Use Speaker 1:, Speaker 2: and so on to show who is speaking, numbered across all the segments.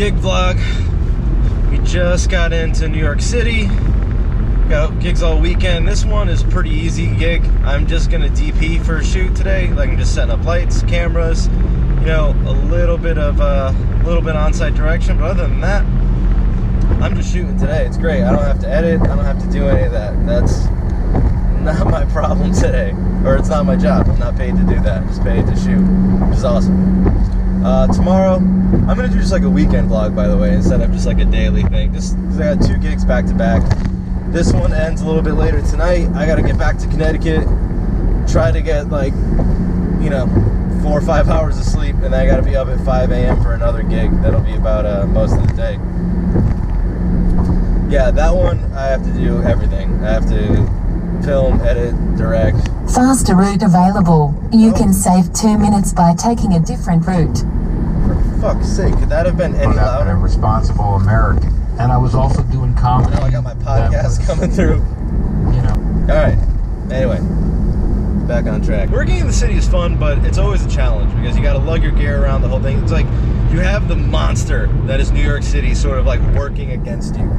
Speaker 1: gig vlog. We just got into New York City. Got gigs all weekend. This one is a pretty easy gig. I'm just gonna DP for a shoot today. Like, I'm just setting up lights, cameras, you know, a little bit on-site direction. But other than that, I'm just shooting today. It's great. I don't have to edit. I don't have to do any of that. That's not my problem today, or it's not my job. I'm not paid to do that. I'm just paid to shoot, which is awesome. Tomorrow, I'm gonna do just like a weekend vlog, by the way, instead of just like a daily thing. Just because I got 2 gigs back to back. This one ends a little bit later tonight. I gotta get back to Connecticut, try to get like, you know, 4 or 5 hours of sleep, and then I gotta be up at 5 a.m. for another gig. That'll be about most of the day. Yeah, that one I have to do everything. I have to film, edit, direct.
Speaker 2: Faster route available. You can save 2 minutes by taking a different route.
Speaker 1: For fuck's sake, could that have been any louder?
Speaker 3: I'm a responsible American. And I was also doing comedy.
Speaker 1: Now I got my podcast coming through.
Speaker 3: You know.
Speaker 1: Alright, anyway, back on track. Working in the city is fun, but it's always a challenge because you gotta lug your gear around the whole thing. It's like you have the monster that is New York City sort of like working against you.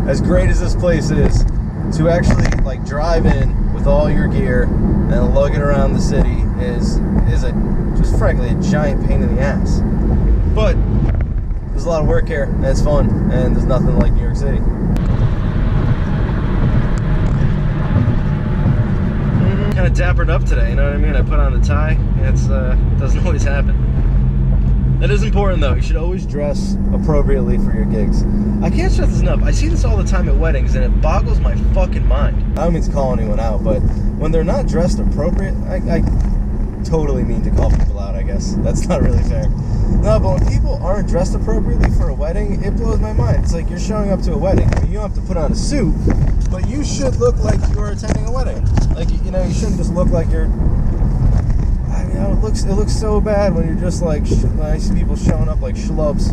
Speaker 1: As great as this place is, to actually like drive in with all your gear and lug it around the city is just frankly a giant pain in the ass. But there's a lot of work here, and it's fun, and there's nothing like New York City. Kind of dappered up today, you know what I mean? I put on the tie. It's doesn't always happen. That is important though. You should always dress appropriately for your gigs. I can't stress this enough. I see this all the time at weddings, and it boggles my fucking mind. I don't mean to call anyone out, but when they're not dressed appropriate, I totally mean to call people out, I guess. That's not really fair. No, but when people aren't dressed appropriately for a wedding, it blows my mind. It's like you're showing up to a wedding. I mean, you don't have to put on a suit, but you should look like you are attending a wedding. Like, you know, you shouldn't just look like you're... I mean, it looks so bad when you're just like, I see people showing up like schlubs.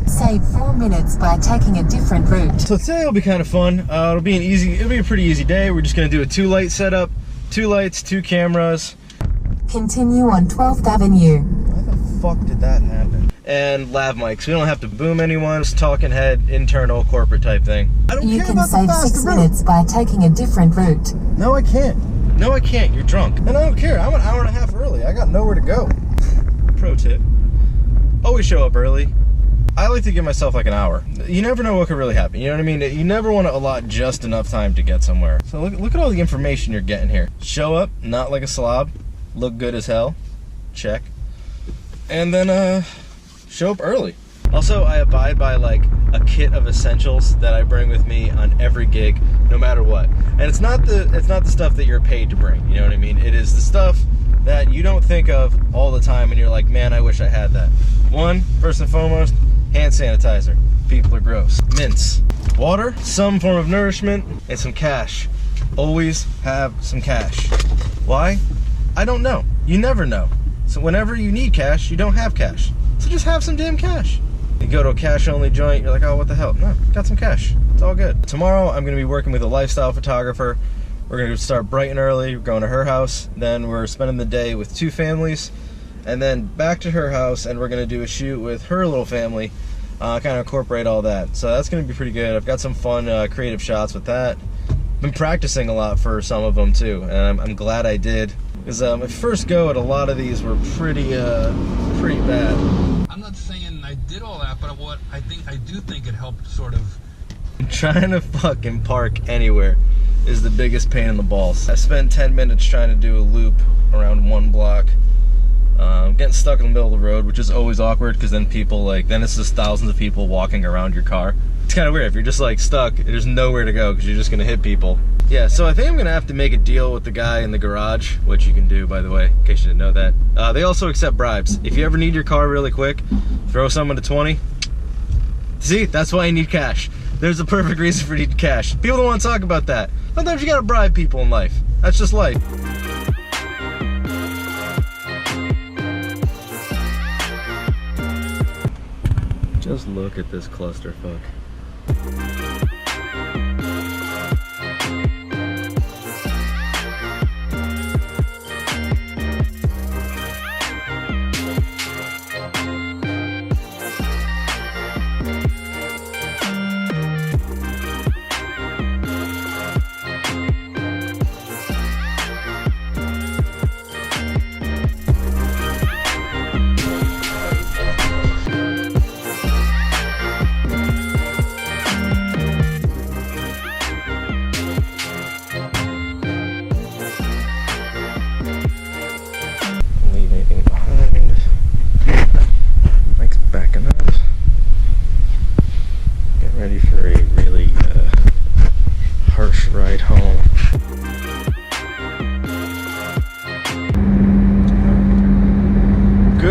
Speaker 2: Save 4 minutes by taking a different route.
Speaker 1: So today will be kind of fun. It'll be a pretty easy day. We're just gonna do a 2-light setup, 2 lights, 2 cameras.
Speaker 2: Continue on 12th Avenue.
Speaker 1: Why the fuck did that happen? And lav mics. We don't have to boom anyone. Just talking head, internal, corporate type thing. I don't
Speaker 2: You
Speaker 1: care
Speaker 2: can
Speaker 1: about
Speaker 2: save
Speaker 1: the faster
Speaker 2: 6
Speaker 1: route.
Speaker 2: minutes by taking a different route.
Speaker 1: No, I can't. No, I can't. You're drunk. And I don't care. I'm an hour and a half early. I got nowhere to go. Pro tip. Always show up early. I like to give myself like an hour. You never know what could really happen. You know what I mean? You never want to allot just enough time to get somewhere. So look at all the information you're getting here. Show up, not like a slob. Look good as hell. Check. And then show up early. Also, I abide by like a kit of essentials that I bring with me on every gig, no matter what. And it's not the stuff that you're paid to bring, you know what I mean? It is the stuff that you don't think of all the time and you're like, man, I wish I had that. One, first and foremost, hand sanitizer. People are gross. Mints. Water, some form of nourishment, and some cash. Always have some cash. Why? I don't know. You never know. So whenever you need cash, you don't have cash. So just have some damn cash. You go to a cash-only joint, you're like, oh, what the hell? No, got some cash. It's all good. Tomorrow, I'm going to be working with a lifestyle photographer. We're going to start bright and early. We're going to her house. Then we're spending the day with 2 families. And then back to her house, and we're going to do a shoot with her little family. Kind of incorporate all that. So that's going to be pretty good. I've got some fun creative shots with that. Been practicing a lot for some of them, too. And I'm glad I did. Because my first go at a lot of these were pretty bad.
Speaker 4: I'm not saying I did all that, but what I do think it helped sort of...
Speaker 1: Trying to fucking park anywhere is the biggest pain in the balls. I spent 10 minutes trying to do a loop around 1 block. Getting stuck in the middle of the road, which is always awkward because then then it's just thousands of people walking around your car. It's kind of weird if you're just like stuck, there's nowhere to go because you're just gonna hit people. Yeah, so I think I'm gonna have to make a deal with the guy in the garage, which you can do, by the way, in case you didn't know that. They also accept bribes. If you ever need your car really quick, throw someone to 20. See, that's why you need cash. There's a perfect reason for needing cash. People don't want to talk about that. Sometimes you gotta bribe people in life. That's just life. Just look at this clusterfuck.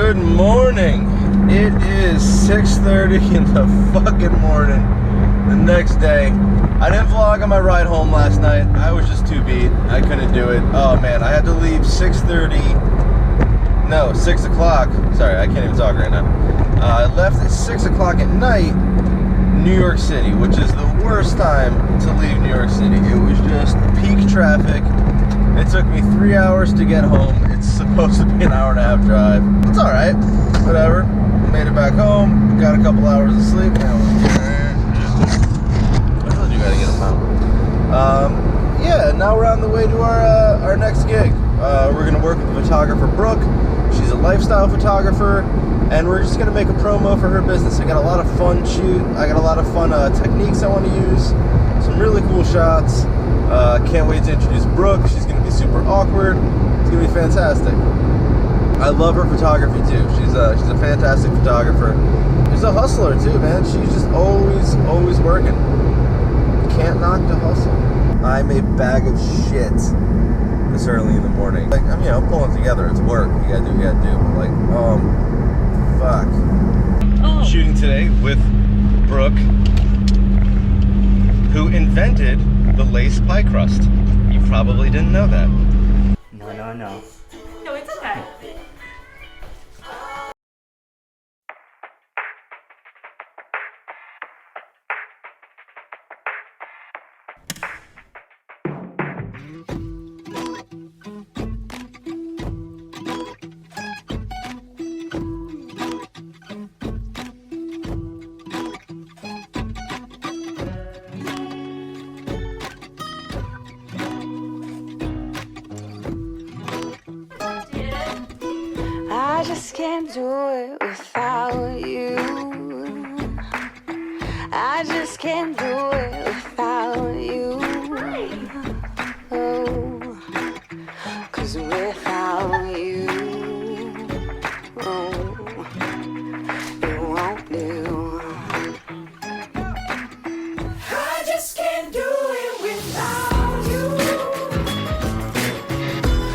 Speaker 1: Good morning. It is 6:30 in the fucking morning. The next day. I didn't vlog on my ride home last night. I was just too beat. I couldn't do it. Oh man, I had to leave 6:30. No, 6 o'clock. Sorry, I can't even talk right now. I left at 6 o'clock at night, New York City, which is the worst time to leave New York City. It was just peak traffic. It took me 3 hours to get home. It's supposed to be an hour and a half drive. It's alright. Whatever. Made it back home. Got a couple hours of sleep. Now I told you gotta get them out. Yeah, now we're on the way to our next gig. We're gonna work with the photographer Brooke. She's a lifestyle photographer, and we're just gonna make a promo for her business. I got a lot of fun shoot. I got a lot of fun techniques I want to use. Some really cool shots. Can't wait to introduce Brooke. She's gonna be super awkward. It's gonna be fantastic. I love her photography too. She's a fantastic photographer. She's a hustler too, man. She's just always working. Can't knock the hustle. I'm a bag of shit this early in the morning. Like, I'm, pulling together. It's work. You gotta do what you gotta do. But like, fuck. Oh. Shooting today with Brooke, who invented the lace pie crust. You probably didn't know that.
Speaker 5: No.
Speaker 6: No, it's okay.
Speaker 7: I just can't do it without you. I just can't do it without you. Oh, 'cause without you, oh, it won't do. I just can't do it without you.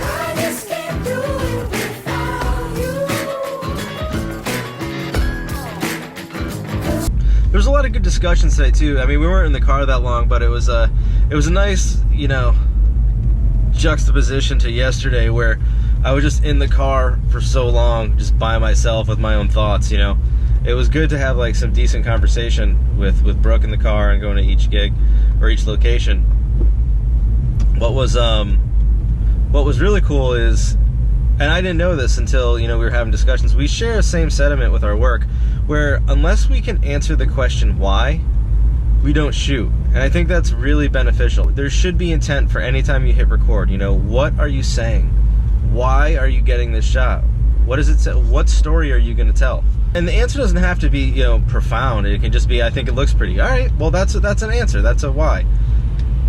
Speaker 7: I just can't do it without you.
Speaker 1: There's a lot of good discussions today too. I mean, we weren't in the car that long, but it was a nice, juxtaposition to yesterday where I was just in the car for so long, just by myself with my own thoughts. It was good to have like some decent conversation with Brooke in the car and going to each gig or each location. What was really cool is, and I didn't know this until we were having discussions, we share the same sentiment with our work, where unless we can answer the question why, we don't shoot. And I think that's really beneficial. There should be intent for any time you hit record. What are you saying? Why are you getting this shot? What does it say? What story are you going to tell? And the answer doesn't have to be profound. It can just be, I think it looks pretty. All right, well that's an answer. That's a why.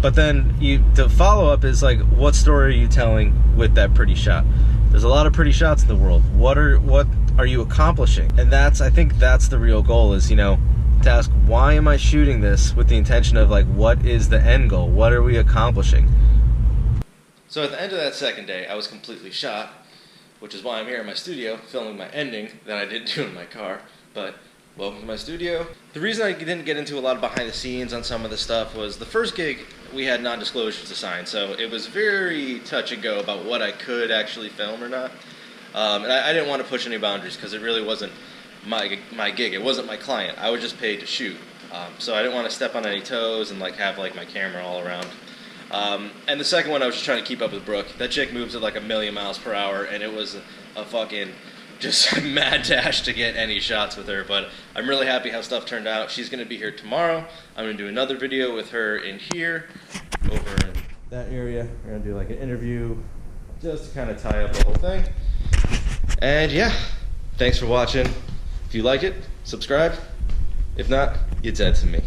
Speaker 1: But then the follow-up is like, what story are you telling with that pretty shot? There's a lot of pretty shots in the world. What are you accomplishing? And I think that's the real goal, is to ask, why am I shooting this, with the intention of like, what is the end goal? What are we accomplishing? So at the end of that second day, I was completely shot, which is why I'm here in my studio filming my ending that I didn't do in my car. But welcome to my studio. The reason I didn't get into a lot of behind the scenes on some of the stuff was the first gig we had non-disclosures to sign, so it was very touch and go about what I could actually film or not. And I didn't want to push any boundaries because it really wasn't my gig. It wasn't my client. I was just paid to shoot. So I didn't want to step on any toes and like have like my camera all around. And the second one, I was just trying to keep up with Brooke. That chick moves at like 1,000,000 miles per hour, and it was a fucking just mad dash to get any shots with her. But I'm really happy how stuff turned out. She's going to be here tomorrow. I'm going to do another video with her in here, over in that area. We're going to do like an interview just to kind of tie up the whole thing. And yeah, thanks for watching. If you like it, subscribe. If not, you're dead to me.